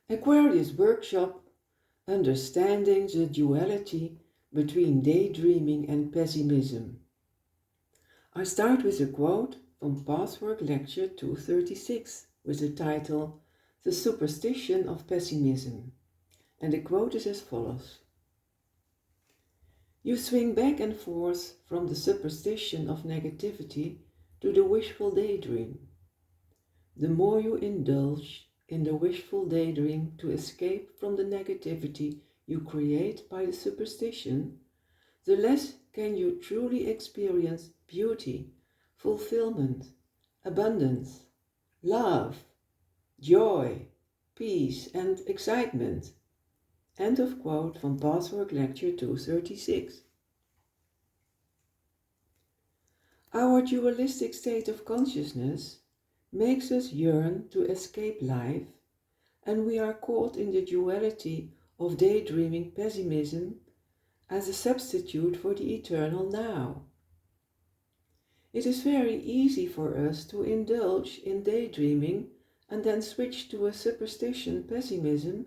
Aquarius workshop, understanding the duality between daydreaming and pessimism. I start with a quote from Pathwork Lecture 236 with the title The Superstition of Pessimism, and the quote is as follows. You swing back and forth from the superstition of negativity to the wishful daydream. The more you indulge in the wishful daydream to escape from the negativity you create by the superstition, the less can you truly experience beauty, fulfillment, abundance, love, joy, peace, and excitement. End of quote from Pathwork Lecture 236. Our dualistic state of consciousness makes us yearn to escape life, and we are caught in the duality of daydreaming pessimism as a substitute for the eternal now. It is very easy for us to indulge in daydreaming and then switch to a superstition pessimism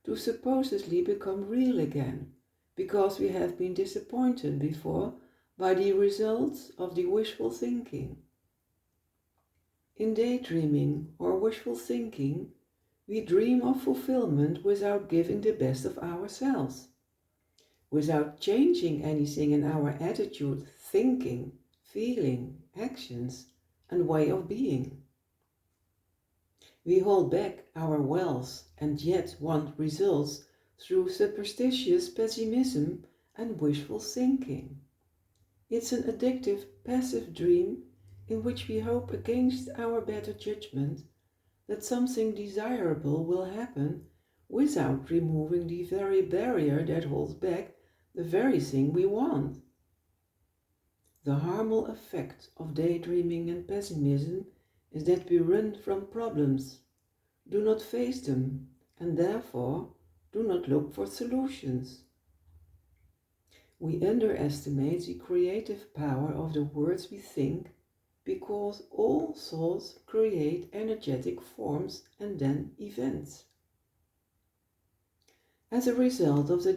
to supposedly become real again, because we have been disappointed before by the results of the wishful thinking. In daydreaming or wishful thinking, we dream of fulfillment without giving the best of ourselves, without changing anything in our attitude, thinking, feeling, actions, and way of being. We hold back our wealth and yet want results through superstitious pessimism and wishful thinking. It's an addictive, passive dream in which we hope against our better judgment that something desirable will happen without removing the very barrier that holds back the very thing we want. The harmful effect of daydreaming and pessimism is that we run from problems, do not face them, and therefore do not look for solutions. We underestimate the creative power of the words we think because all thoughts create energetic forms and then events. As a result of the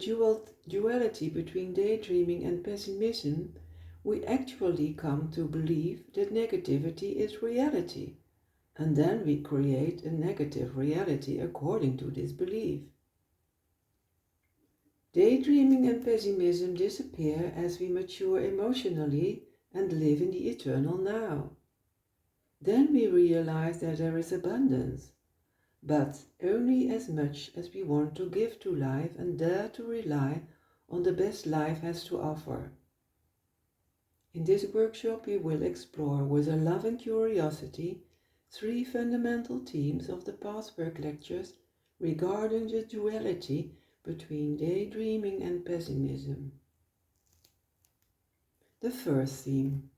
duality between daydreaming and pessimism, we actually come to believe that negativity is reality, and then we create a negative reality according to this belief. Daydreaming and pessimism disappear as we mature emotionally and live in the eternal now. Then we realize that there is abundance, but only as much as we want to give to life and dare to rely on the best life has to offer. In this workshop we will explore with a love and curiosity 3 fundamental themes of the Pathwork Lectures regarding the duality between daydreaming and pessimism. The first theme: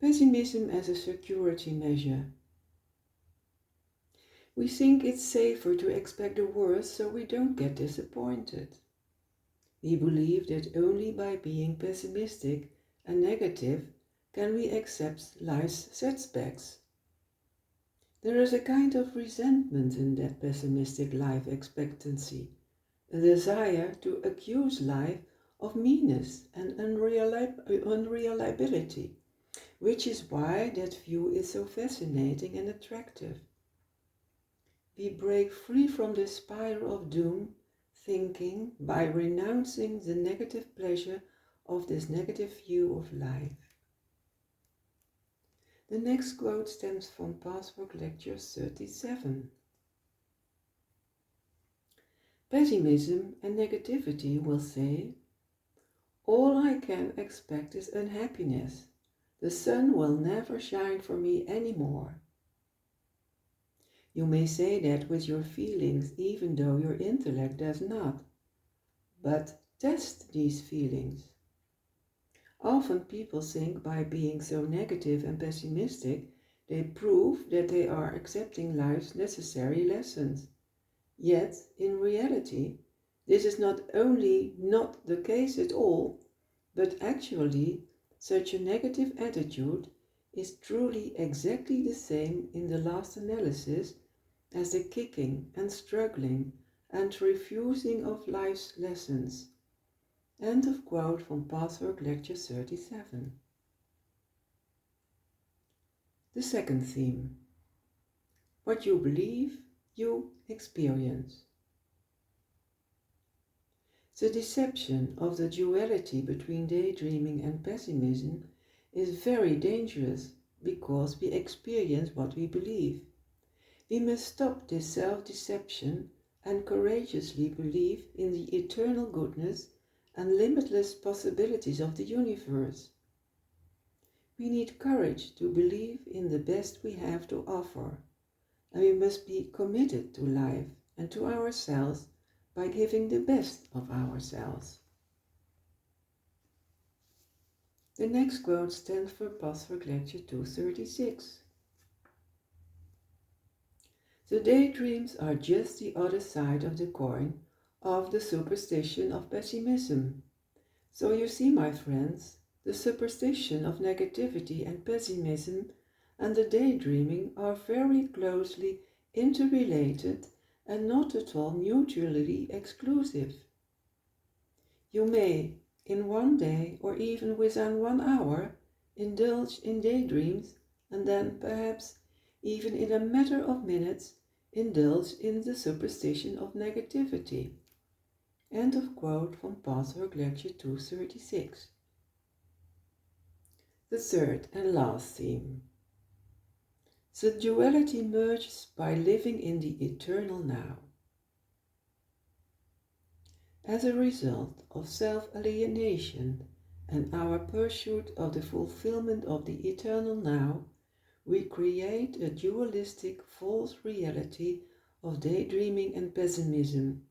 pessimism as a security measure. We think it's safer to expect the worst so we don't get disappointed. We believe that only by being pessimistic and negative can we accept life's setbacks. There is a kind of resentment in that pessimistic life expectancy, a desire to accuse life of meanness and unreliability, which is why that view is so fascinating and attractive. We break free from the spiral of doom thinking by renouncing the negative pleasure of this negative view of life. The next quote stems from Pathwork Lecture 37. Pessimism and negativity will say, all I can expect is unhappiness. The sun will never shine for me anymore. You may say that with your feelings even though your intellect does not. But test these feelings. Often people think by being so negative and pessimistic, they prove that they are accepting life's necessary lessons. Yet, in reality, this is not only not the case at all, but actually, such a negative attitude is truly exactly the same in the last analysis as the kicking and struggling and refusing of life's lessons. End of quote from Pathwork Lecture 37. The second theme. What you believe, you experience. The deception of the duality between daydreaming and pessimism is very dangerous because we experience what we believe. We must stop this self-deception and courageously believe in the eternal goodness and limitless possibilities of the universe. We need courage to believe in the best we have to offer, and we must be committed to life and to ourselves by giving the best of ourselves. The next quote stands for Pathwork Lecture 236. The daydreams are just the other side of the coin of the superstition of pessimism. So you see, my friends, the superstition of negativity and pessimism and the daydreaming are very closely interrelated and not at all mutually exclusive. You may, in one day or even within 1 hour, indulge in daydreams and then perhaps even in a matter of minutes indulge in the superstition of negativity. End of quote from Pathwork Lecture 236. The third and last theme. The duality merges by living in the eternal now. As a result of self-alienation and our pursuit of the fulfillment of the eternal now, we create a dualistic false reality of daydreaming and pessimism.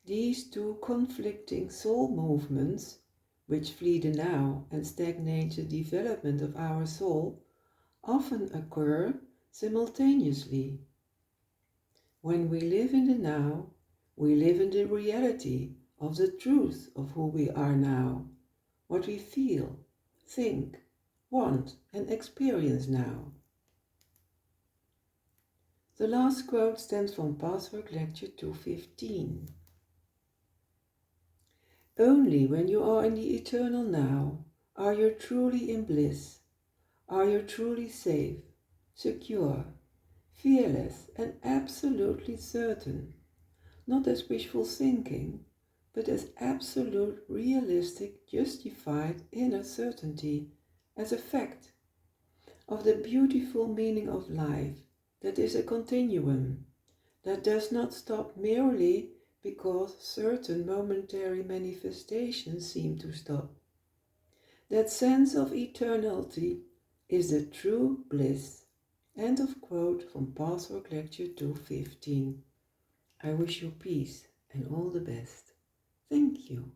These two conflicting soul movements, which flee the now and stagnate the development of our soul, often occur simultaneously. When we live in the now, we live in the reality of the truth of who we are now, what we feel, think, want and experience now. The last quote stands from Pathwork Lecture 215. Only when you are in the eternal now are you truly in bliss, are you truly safe, secure, fearless and absolutely certain, not as wishful thinking, but as absolute, realistic, justified inner certainty, as a fact of the beautiful meaning of life that is a continuum, that does not stop merely because certain momentary manifestations seem to stop. That sense of eternality is the true bliss. End of quote from Pathwork Lecture 215. I wish you peace and all the best. Thank you.